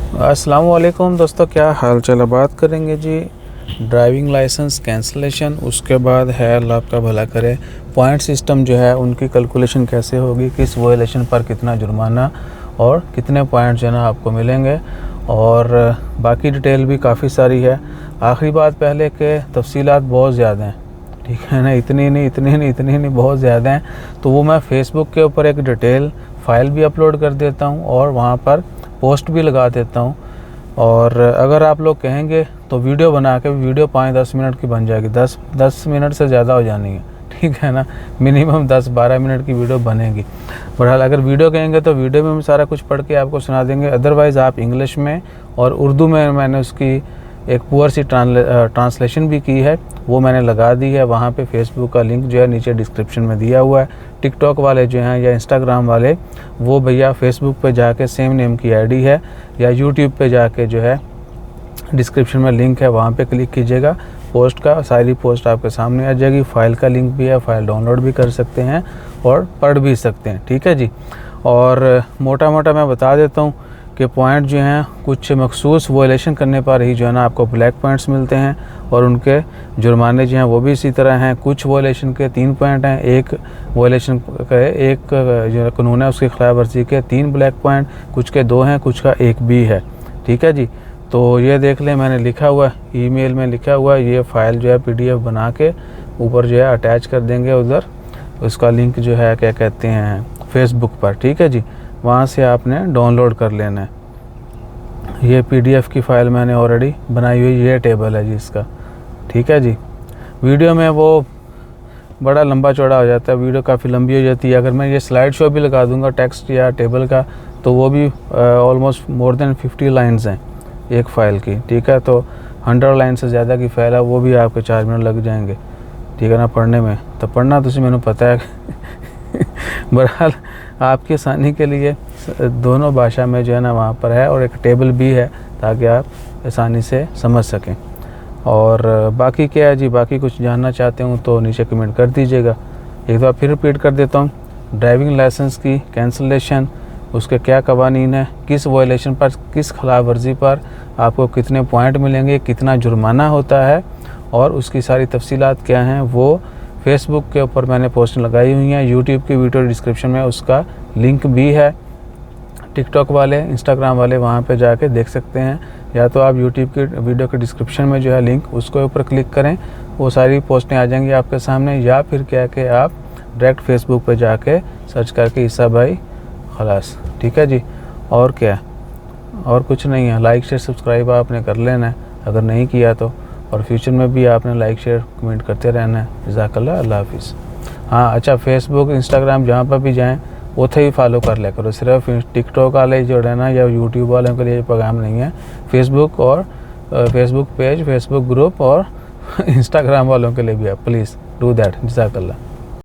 अस्सलाम वालेकुम दोस्तों, क्या हाल चाल है। बात करेंगे जी ड्राइविंग लाइसेंस कैंसलेशन, उसके बाद है अल्लाह आपका भला करे पॉइंट सिस्टम जो है उनकी कैलकुलेशन कैसे होगी, किस वायलेशन पर कितना जुर्माना और कितने पॉइंट जो है ना आपको मिलेंगे, और बाकी डिटेल भी काफ़ी सारी है। आखिरी बात पहले के तफसीलात बहुत ज़्यादा हैं, ठीक है ना, इतनी नहीं बहुत ज़्यादा हैं। तो वो मैं फ़ेसबुक के ऊपर एक डिटेल फ़ाइल भी अपलोड कर देता हूँ और वहाँ पर पोस्ट भी लगा देता हूँ। और अगर आप लोग कहेंगे तो वीडियो बना के वीडियो 5-10 मिनट की बन जाएगी, 10 मिनट से ज़्यादा हो जानी है, ठीक है ना, मिनिमम 10-12 मिनट की वीडियो बनेगी। बहरहाल अगर वीडियो कहेंगे तो वीडियो में हम सारा कुछ पढ़ के आपको सुना देंगे। अदरवाइज़ आप इंग्लिश में और उर्दू में मैंने उसकी एक पुअर सी ट्रांसलेशन भी की है, वो मैंने लगा दी है। वहाँ पे फेसबुक का लिंक जो है नीचे डिस्क्रिप्शन में दिया हुआ है। टिकटॉक वाले जो हैं या इंस्टाग्राम वाले, वो भैया फेसबुक पे जाके सेम नेम की आईडी है, या यूट्यूब पे जाके जो है डिस्क्रिप्शन में लिंक है, वहाँ पे क्लिक कीजिएगा। पोस्ट का सारी पोस्ट आपके सामने आ जाएगी। फ़ाइल का लिंक भी है, फ़ाइल डाउनलोड भी कर सकते हैं और पढ़ भी सकते हैं, ठीक है जी। और मोटा मोटा मैं बता देता हूँ कि पॉइंट जो हैं कुछ मखसूस वायलेशन करने पर ही जो है ना आपको ब्लैक पॉइंट्स मिलते हैं, और उनके जुर्माने जो हैं वो भी इसी तरह हैं। कुछ वायलेशन के 3 पॉइंट हैं, एक वायलेशन के एक जो कानून है उसकी खिलाफ वर्जी के 3 ब्लैक पॉइंट, कुछ के 2 हैं, कुछ का 1 भी है, ठीक है जी। तो ये देख लें, मैंने लिखा हुआ है, ईमेल में लिखा हुआ है, ये फ़ाइल जो है PDF बना के ऊपर जो है अटैच कर देंगे उधर, उसका लिंक जो है क्या कहते हैं फेसबुक पर, ठीक है जी। वहाँ से आपने डाउनलोड कर लेना है। ये PDF की फ़ाइल मैंने ऑलरेडी बनाई हुई, ये टेबल है जी इसका, ठीक है जी। वीडियो में वो बड़ा लंबा चौड़ा हो जाता है, वीडियो काफ़ी लंबी हो जाती है। अगर मैं ये स्लाइड शो भी लगा दूंगा टेक्स्ट या टेबल का, तो वो भी ऑलमोस्ट मोर देन 50 लाइन्स हैं एक फ़ाइल की, ठीक है। तो 100 लाइन से ज़्यादा की फ़ाइल है, वो भी आपके 4 मिनट लग जाएंगे, ठीक है ना, पढ़ने में। तो पढ़ना तो मैंने पता है बहरहाल आपकी आसानी के लिए दोनों भाषा में जो है ना वहाँ पर है, और एक टेबल भी है ताकि आप आसानी से समझ सकें। और बाकी क्या है जी, बाकी कुछ जानना चाहते हूँ तो नीचे कमेंट कर दीजिएगा। एक बार फिर रिपीट कर देता हूँ, ड्राइविंग लाइसेंस की कैंसलेशन, उसके क्या कवानीन है, किस वायलेशन पर, किस खिलाफ वर्जी पर आपको कितने पॉइंट मिलेंगे, कितना जुर्माना होता है, और उसकी सारी तफसीलात क्या हैं, वो फेसबुक के ऊपर मैंने पोस्ट लगाई हुई हैं। यूट्यूब की वीडियो डिस्क्रिप्शन में उसका लिंक भी है। टिकटॉक वाले, इंस्टाग्राम वाले वहाँ पे जाके देख सकते हैं, या तो आप यूट्यूब की वीडियो के डिस्क्रिप्शन में जो है लिंक, उसके ऊपर क्लिक करें, वो सारी पोस्टें आ जाएंगी आपके सामने। या फिर क्या कि आप डायरेक्ट फेसबुक पे जाके सर्च करके ईसा भाई खलास, ठीक है जी। और क्या, और कुछ नहीं है। लाइक शेयर सब्सक्राइब आपने कर लेना है अगर नहीं किया तो, और फ्यूचर में भी आपने लाइक शेयर कमेंट करते रहना है। जज़ाकल्लाह, अल्लाह हाफिज़। हाँ अच्छा, फेसबुक इंस्टाग्राम जहाँ पर भी जाएँ उथे ही फॉलो कर लिया करो। सिर्फ टिकटॉक वाले जो है ना या यूट्यूब वालों के लिए ये पैगाम नहीं है। फेसबुक और फेसबुक पेज, फेसबुक ग्रुप और इंस्टाग्राम वालों के लिए भी है, प्लीज़ डू दैट। जज़ाकल्लाह।